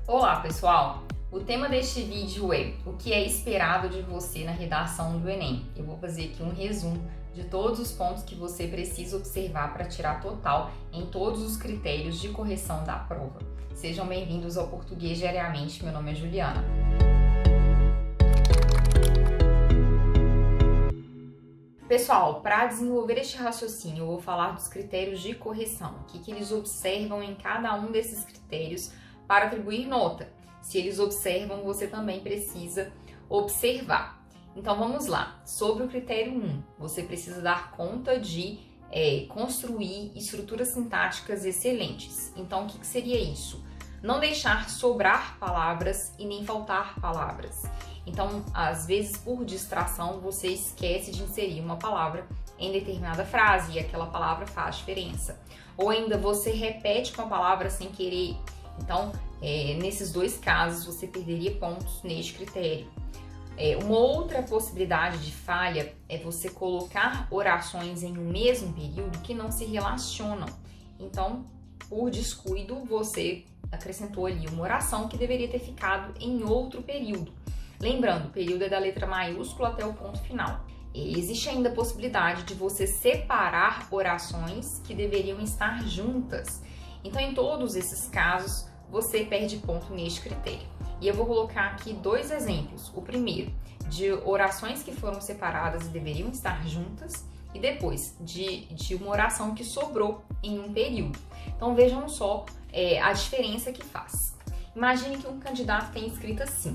Olá, pessoal! O tema deste vídeo é o que é esperado de você na redação do Enem. Eu vou fazer aqui um resumo de todos os pontos que você precisa observar para tirar total em todos os critérios de correção da prova. Sejam bem-vindos ao Português Diariamente, meu nome é Juliana. Pessoal, para desenvolver este raciocínio, eu vou falar dos critérios de correção, o que eles observam em cada um desses critérios para atribuir nota. Se eles observam, você também precisa observar. Então vamos lá. Sobre o critério 1, você precisa dar conta de construir estruturas sintáticas excelentes. Então o que seria isso? Não deixar sobrar palavras e nem faltar palavras. Então, às vezes, por distração, você esquece de inserir uma palavra em determinada frase e aquela palavra faz diferença. Ou ainda você repete uma palavra sem querer. Então, nesses dois casos, você perderia pontos neste critério. Uma outra possibilidade de falha é você colocar orações em um mesmo período que não se relacionam. Então, por descuido, você acrescentou ali uma oração que deveria ter ficado em outro período. Lembrando, o período é da letra maiúscula até o ponto final. Existe ainda a possibilidade de você separar orações que deveriam estar juntas. Então, em todos esses casos, você perde ponto neste critério. E eu vou colocar aqui dois exemplos. O primeiro, de orações que foram separadas e deveriam estar juntas, e depois, de uma oração que sobrou em um período. Então, vejam só a diferença que faz. Imagine que um candidato tem escrito assim: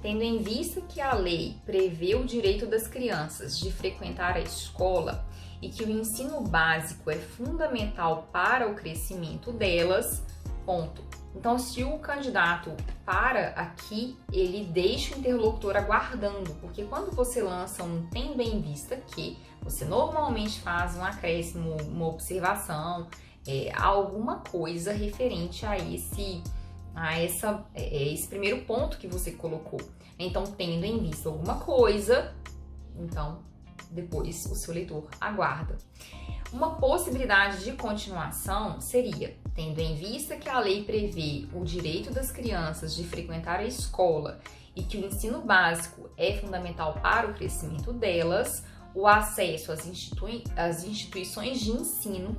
tendo em vista que a lei prevê o direito das crianças de frequentar a escola e que o ensino básico é fundamental para o crescimento delas, ponto. Então, se o candidato para aqui, ele deixa o interlocutor aguardando, porque quando você lança um tendo em vista que, você normalmente faz um acréscimo, uma observação, alguma coisa referente a esse primeiro ponto que você colocou. Então, tendo em vista alguma coisa, então depois o seu leitor aguarda. Uma possibilidade de continuação seria: tendo em vista que a lei prevê o direito das crianças de frequentar a escola e que o ensino básico é fundamental para o crescimento delas, o acesso às instituições de ensino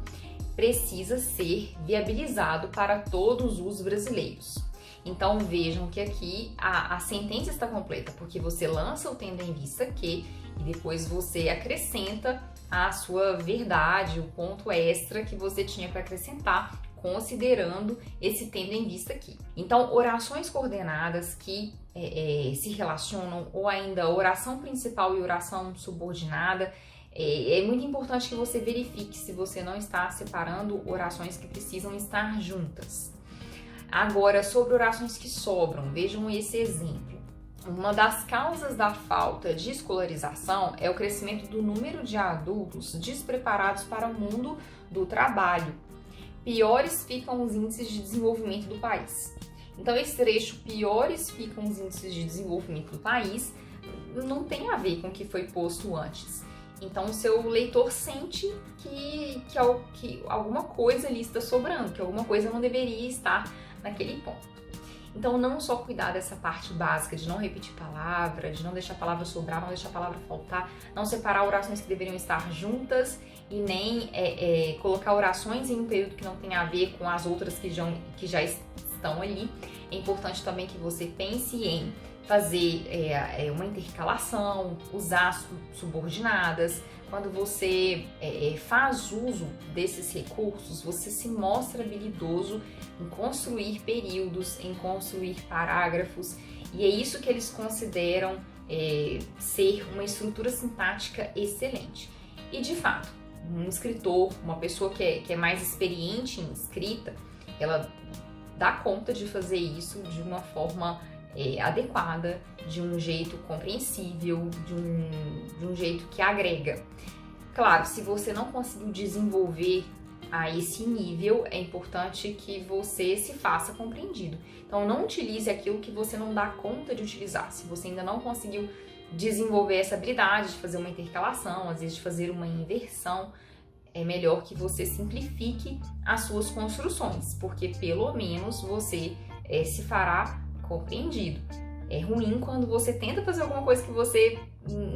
precisa ser viabilizado para todos os brasileiros. Então vejam que aqui a sentença está completa, porque você lança o tendo em vista que e depois você acrescenta a sua verdade, o ponto extra que você tinha para acrescentar, considerando esse tendo em vista aqui. Então, orações coordenadas que se relacionam, ou ainda oração principal e oração subordinada, é muito importante que você verifique se você não está separando orações que precisam estar juntas. Agora, sobre orações que sobram, vejam esse exemplo. Uma das causas da falta de escolarização é o crescimento do número de adultos despreparados para o mundo do trabalho. Piores ficam os índices de desenvolvimento do país. Então, esse trecho, piores ficam os índices de desenvolvimento do país, não tem a ver com o que foi posto antes. Então, o seu leitor sente que alguma coisa ali está sobrando, que alguma coisa não deveria estar naquele ponto. Então, não só cuidar dessa parte básica de não repetir palavra, de não deixar a palavra sobrar, não deixar a palavra faltar, não separar orações que deveriam estar juntas e nem colocar orações em um período que não tem a ver com as outras que já estão ali. É importante também que você pense em fazer uma intercalação, usar subordinadas. Quando você faz uso desses recursos, você se mostra habilidoso em construir períodos, em construir parágrafos, e é isso que eles consideram ser uma estrutura sintática excelente. E, de fato, um escritor, uma pessoa que é mais experiente em escrita, ela dá conta de fazer isso de uma forma adequada, de um jeito compreensível, de um jeito que agrega. Claro, se você não conseguiu desenvolver a esse nível, é importante que você se faça compreendido. Então, não utilize aquilo que você não dá conta de utilizar. Se você ainda não conseguiu desenvolver essa habilidade de fazer uma intercalação, às vezes de fazer uma inversão, é melhor que você simplifique as suas construções, porque pelo menos você se fará compreendido. É ruim quando você tenta fazer alguma coisa que você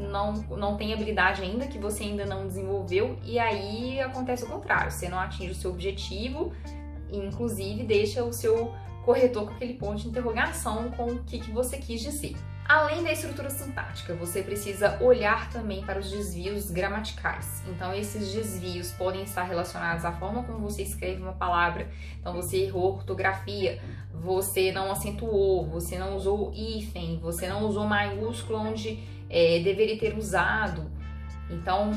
não tem habilidade ainda, que você ainda não desenvolveu, e aí acontece o contrário, você não atinge o seu objetivo e inclusive deixa o seu corretor com aquele ponto de interrogação com o que você quis dizer. Além da estrutura sintática, você precisa olhar também para os desvios gramaticais. Então, esses desvios podem estar relacionados à forma como você escreve uma palavra. Então, você errou ortografia, você não acentuou, você não usou hífen, você não usou maiúsculo onde deveria ter usado. Então,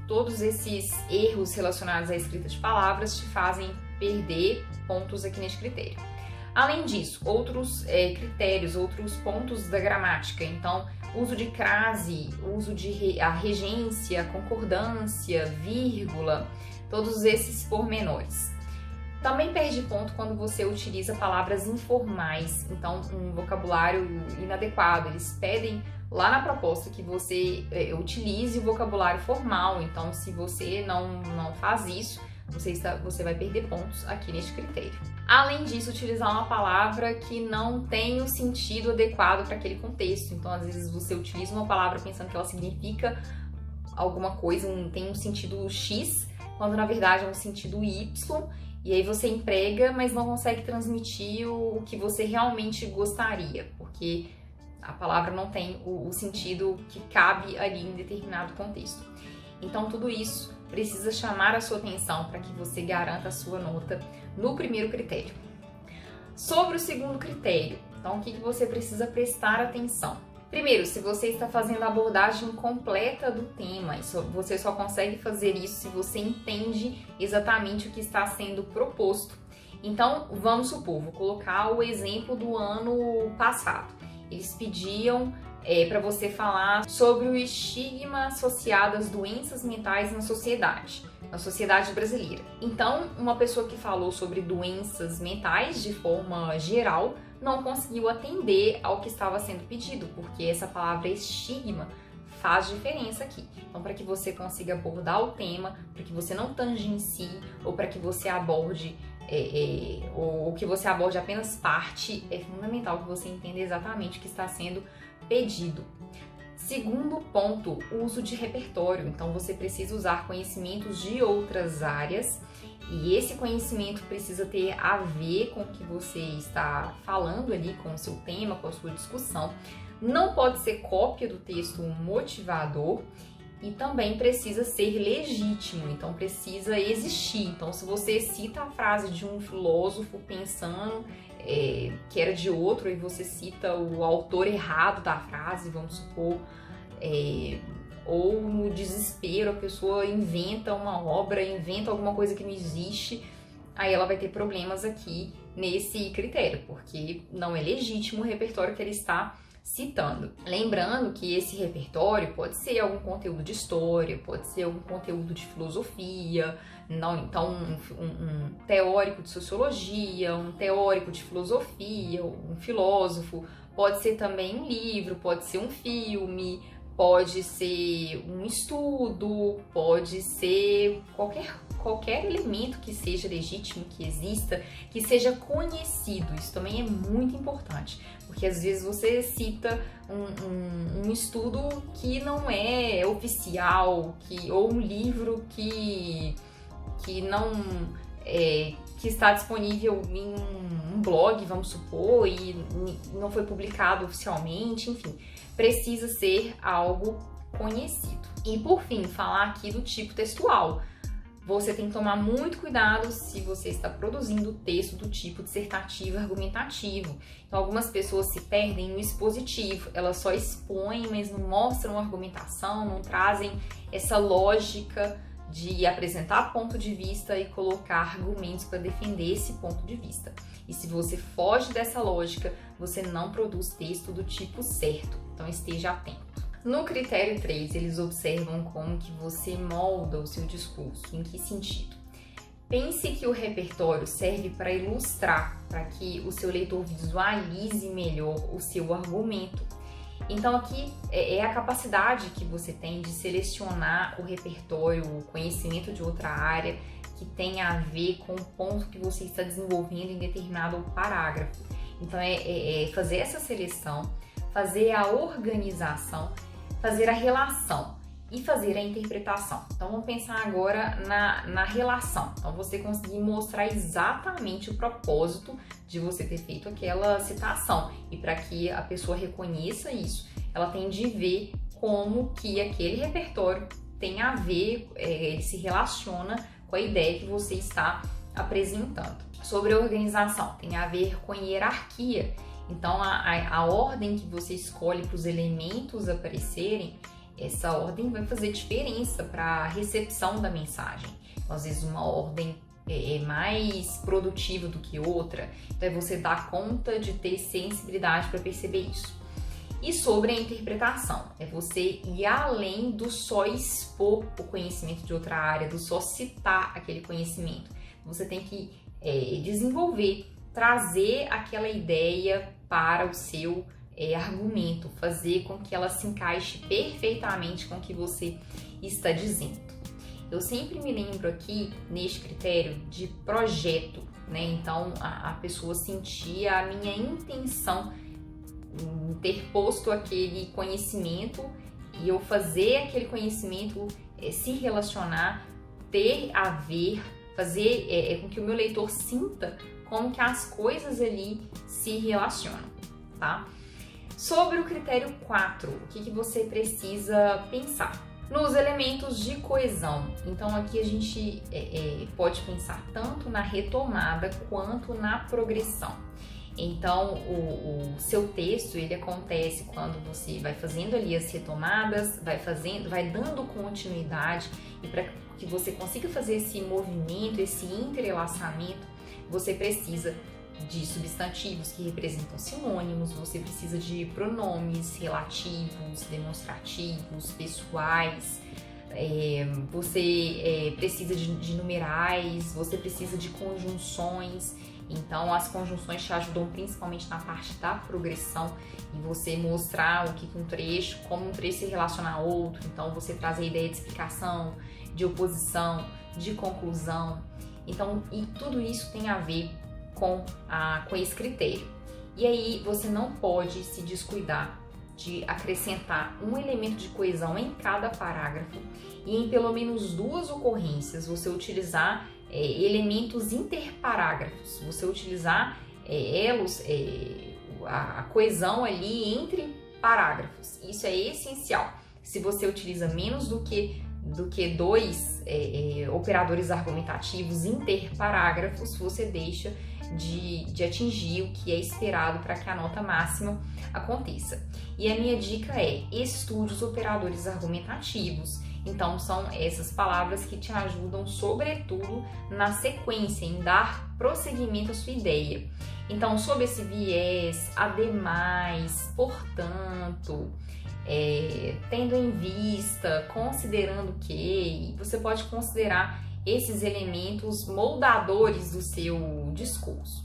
todos esses erros relacionados à escrita de palavras te fazem perder pontos aqui neste critério. Além disso, outros critérios, outros pontos da gramática, então, uso de crase, uso de a regência, concordância, vírgula, todos esses pormenores. Também perde ponto quando você utiliza palavras informais, então um vocabulário inadequado. Eles pedem lá na proposta que você utilize o vocabulário formal, então se você não faz isso, você vai perder pontos aqui neste critério. Além disso, utilizar uma palavra que não tem o sentido adequado para aquele contexto. Então, às vezes, você utiliza uma palavra pensando que ela significa alguma coisa, tem um sentido X, quando na verdade é um sentido Y, e aí você emprega, mas não consegue transmitir o que você realmente gostaria, porque a palavra não tem o sentido que cabe ali em determinado contexto. Então, tudo isso precisa chamar a sua atenção para que você garanta a sua nota no primeiro critério. Sobre o segundo critério, então o que você precisa prestar atenção? Primeiro, se você está fazendo a abordagem completa do tema, você só consegue fazer isso se você entende exatamente o que está sendo proposto. Então, vamos supor, vou colocar o exemplo do ano passado. Eles pediam para você falar sobre o estigma associado às doenças mentais na sociedade brasileira. Então, uma pessoa que falou sobre doenças mentais de forma geral não conseguiu atender ao que estava sendo pedido, porque essa palavra estigma faz diferença aqui. Então, para que você consiga abordar o tema, para que você não tangencie ou para que você aborde ou que você aborde apenas parte, é fundamental que você entenda exatamente o que está sendo pedido. Segundo ponto, uso de repertório. Então, você precisa usar conhecimentos de outras áreas e esse conhecimento precisa ter a ver com o que você está falando ali, com o seu tema, com a sua discussão. Não pode ser cópia do texto motivador e também precisa ser legítimo, então precisa existir. Então, se você cita a frase de um filósofo pensando que era de outro e você cita o autor errado da frase, vamos supor, ou no desespero a pessoa inventa uma obra, inventa alguma coisa que não existe, aí ela vai ter problemas aqui nesse critério, porque não é legítimo o repertório que ele está citando. Lembrando que esse repertório pode ser algum conteúdo de história, pode ser algum conteúdo de filosofia, então um teórico de sociologia, um teórico de filosofia, um filósofo, pode ser também um livro, pode ser um filme, pode ser um estudo, pode ser qualquer elemento que seja legítimo, que exista, que seja conhecido. Isso também é muito importante, porque às vezes você cita um estudo que não é oficial, ou um livro que não que está disponível em um blog, vamos supor, e não foi publicado oficialmente, enfim, precisa ser algo conhecido. E por fim, falar aqui do tipo textual. Você tem que tomar muito cuidado se você está produzindo texto do tipo dissertativo argumentativo. Então, algumas pessoas se perdem no expositivo, elas só expõem, mas não mostram argumentação, não trazem essa lógica de apresentar ponto de vista e colocar argumentos para defender esse ponto de vista. E se você foge dessa lógica, você não produz texto do tipo certo, então esteja atento. No critério 3, eles observam como que você molda o seu discurso, em que sentido? Pense que o repertório serve para ilustrar, para que o seu leitor visualize melhor o seu argumento. Então aqui é a capacidade que você tem de selecionar o repertório, o conhecimento de outra área, que tem a ver com o ponto que você está desenvolvendo em determinado parágrafo. Então, é fazer essa seleção, fazer a organização, fazer a relação e fazer a interpretação. Então, vamos pensar agora na relação. Então, você conseguir mostrar exatamente o propósito de você ter feito aquela citação. E para que a pessoa reconheça isso, ela tem de ver como que aquele repertório tem a ver, ele se relaciona com a ideia que você está apresentando. Sobre a organização, tem a ver com hierarquia. Então, a ordem que você escolhe para os elementos aparecerem, essa ordem vai fazer diferença para a recepção da mensagem. Então, às vezes, uma ordem é mais produtiva do que outra, então é você dar conta de ter sensibilidade para perceber isso. E sobre a interpretação, é você ir além do só expor o conhecimento de outra área, do só citar aquele conhecimento. Você tem que desenvolver, trazer aquela ideia para o seu argumento, fazer com que ela se encaixe perfeitamente com o que você está dizendo. Eu sempre me lembro aqui, neste critério, de projeto, né? Então, a pessoa sentia a minha intenção em ter posto aquele conhecimento e eu fazer aquele conhecimento se relacionar, ter a ver, fazer com que o meu leitor sinta como que as coisas ali se relacionam, tá? Sobre o critério 4, o que você precisa pensar? Nos elementos de coesão. Então aqui a gente pode pensar tanto na retomada quanto na progressão. Então o seu texto ele acontece quando você vai fazendo ali as retomadas, vai dando continuidade, e para que você consiga fazer esse movimento, esse entrelaçamento, você precisa de substantivos que representam sinônimos, você precisa de pronomes relativos, demonstrativos, pessoais, você precisa de numerais, você precisa de conjunções. Então, as conjunções te ajudam principalmente na parte da progressão e você mostrar como um trecho se relaciona a outro. Então, você traz a ideia de explicação, de oposição, de conclusão. Então, e tudo isso tem a ver com esse critério. E aí, você não pode se descuidar de acrescentar um elemento de coesão em cada parágrafo e em pelo menos 2 ocorrências você utilizar elementos interparágrafos, você utilizar elos, a coesão ali entre parágrafos. Isso é essencial. Se você utiliza menos do que 2 operadores argumentativos interparágrafos, você deixa de atingir o que é esperado para que a nota máxima aconteça. E a minha dica é: estude os operadores argumentativos. Então, são essas palavras que te ajudam, sobretudo, na sequência, em dar prosseguimento à sua ideia. Então, sob esse viés, ademais, portanto, tendo em vista, considerando que, você pode considerar esses elementos moldadores do seu discurso.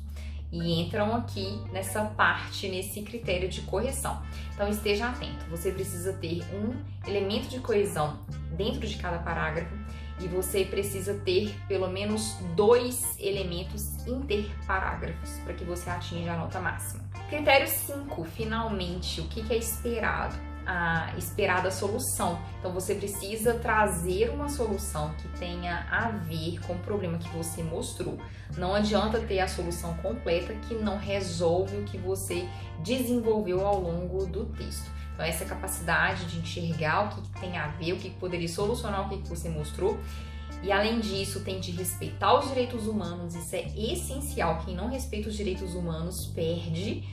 E entram aqui nessa parte, nesse critério de correção. Então esteja atento, você precisa ter um elemento de coesão dentro de cada parágrafo e você precisa ter pelo menos 2 elementos interparágrafos para que você atinja a nota máxima. Critério 5, finalmente, o que é esperado? A esperada solução. Então você precisa trazer uma solução que tenha a ver com o problema que você mostrou. Não adianta ter a solução completa que não resolve o que você desenvolveu ao longo do texto. Então essa capacidade de enxergar o que tem a ver, o que poderia solucionar o que você mostrou. E além disso, tem de respeitar os direitos humanos. Isso é essencial. Quem não respeita os direitos humanos perde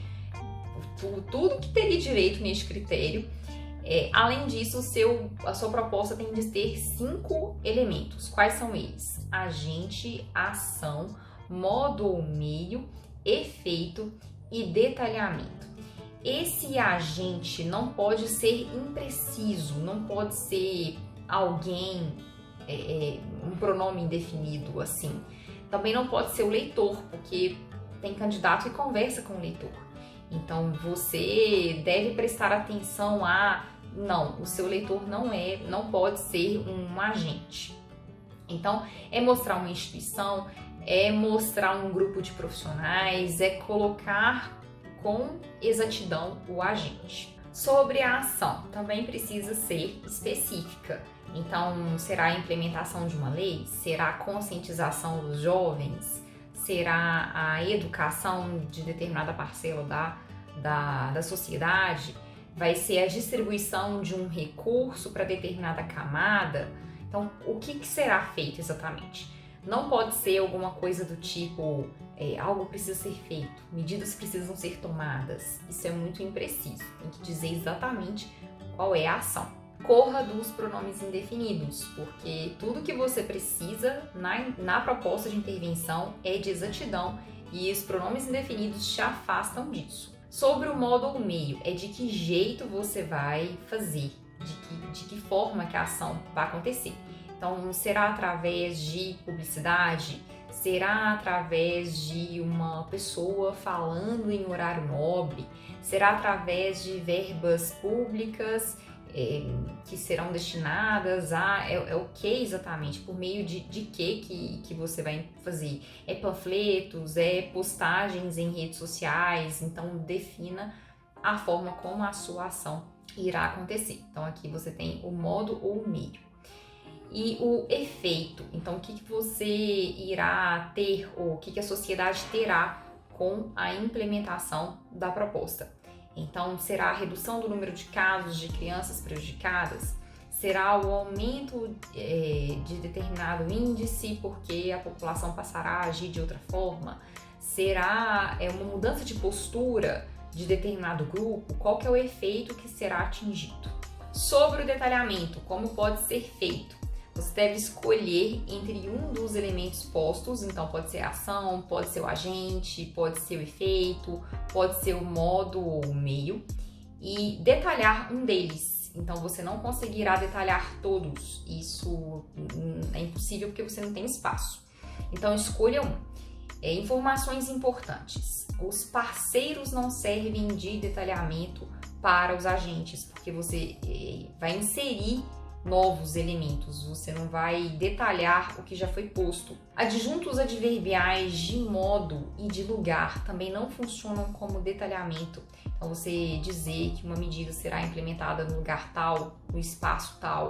tudo que teria direito neste critério. Além disso, a sua proposta tem de ter 5 elementos. Quais são eles? Agente, ação, modo ou meio, efeito e detalhamento. Esse agente não pode ser impreciso, não pode ser alguém, um pronome indefinido assim. Também não pode ser o leitor, porque tem candidato que conversa com o leitor. Então você deve prestar atenção não, o seu leitor não pode ser um agente. Então, é mostrar uma instituição, é mostrar um grupo de profissionais, é colocar com exatidão o agente. Sobre a ação, também precisa ser específica. Então, será a implementação de uma lei? Será a conscientização dos jovens? Será a educação de determinada parcela da sociedade? Vai ser a distribuição de um recurso para determinada camada? Então, o que será feito exatamente? Não pode ser alguma coisa do tipo, algo precisa ser feito, medidas precisam ser tomadas. Isso é muito impreciso, tem que dizer exatamente qual é a ação. Corra dos pronomes indefinidos, porque tudo que você precisa na proposta de intervenção é de exatidão e os pronomes indefinidos te afastam disso. Sobre o modo ou meio, é de que jeito você vai fazer, de que forma que a ação vai acontecer. Então, será através de publicidade? Será através de uma pessoa falando em horário nobre? Será através de verbas públicas que serão destinadas a... É o que exatamente? Por meio de que você vai fazer? É panfletos? É postagens em redes sociais? Então, defina a forma como a sua ação irá acontecer. Então, aqui você tem o modo ou o meio. E o efeito, então o que você irá ter ou o que a sociedade terá com a implementação da proposta. Então, será a redução do número de casos de crianças prejudicadas? Será o aumento de determinado índice porque a população passará a agir de outra forma? Será uma mudança de postura de determinado grupo? Qual que é o efeito que será atingido? Sobre o detalhamento, como pode ser feito? Você deve escolher entre um dos elementos postos, então pode ser a ação, pode ser o agente, pode ser o efeito, pode ser o modo ou o meio, e detalhar um deles. Então você não conseguirá detalhar todos, isso é impossível porque você não tem espaço. Então escolha um. Informações importantes. Os parceiros não servem de detalhamento para os agentes, porque você vai inserir novos elementos, você não vai detalhar o que já foi posto. Adjuntos adverbiais de modo e de lugar também não funcionam como detalhamento. Então, você dizer que uma medida será implementada no lugar tal, no espaço tal,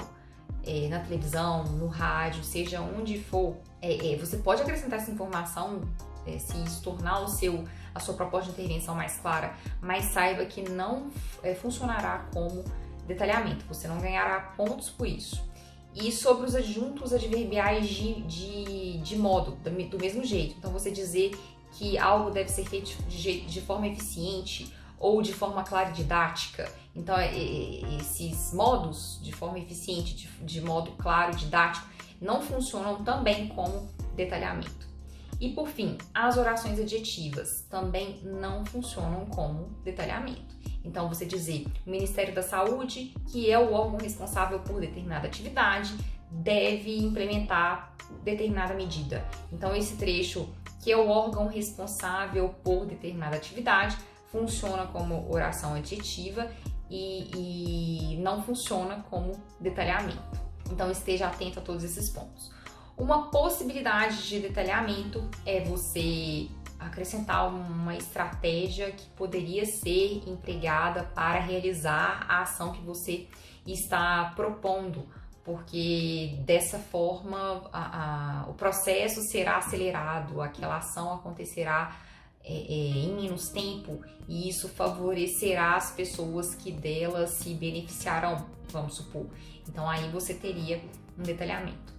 na televisão, no rádio, seja onde for, você pode acrescentar essa informação se isso tornar a sua proposta de intervenção mais clara, mas saiba que não funcionará como detalhamento, você não ganhará pontos por isso. E sobre os adjuntos adverbiais de modo, do mesmo jeito. Então, você dizer que algo deve ser feito de forma eficiente ou de forma clara e didática. Então, esses modos de forma eficiente, de modo claro e didático, não funcionam também como detalhamento. E, por fim, as orações adjetivas também não funcionam como detalhamento. Então, você dizer o Ministério da Saúde, que é o órgão responsável por determinada atividade, deve implementar determinada medida. Então, esse trecho, que é o órgão responsável por determinada atividade, funciona como oração adjetiva e não funciona como detalhamento. Então, esteja atento a todos esses pontos. Uma possibilidade de detalhamento é você acrescentar uma estratégia que poderia ser empregada para realizar a ação que você está propondo, porque dessa forma o processo será acelerado, aquela ação acontecerá em menos tempo e isso favorecerá as pessoas que dela se beneficiarão, vamos supor. Então aí você teria um detalhamento.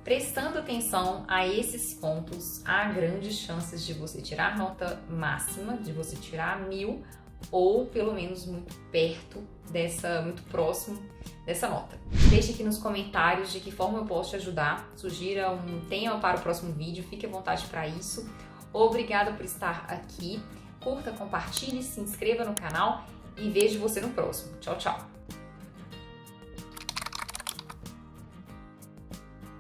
Prestando atenção a esses pontos, há grandes chances de você tirar nota máxima, de você tirar 1000 ou pelo menos muito perto muito próximo dessa nota. Deixe aqui nos comentários de que forma eu posso te ajudar, sugira um tema para o próximo vídeo, fique à vontade para isso. Obrigada por estar aqui, curta, compartilhe, se inscreva no canal e vejo você no próximo. Tchau, tchau!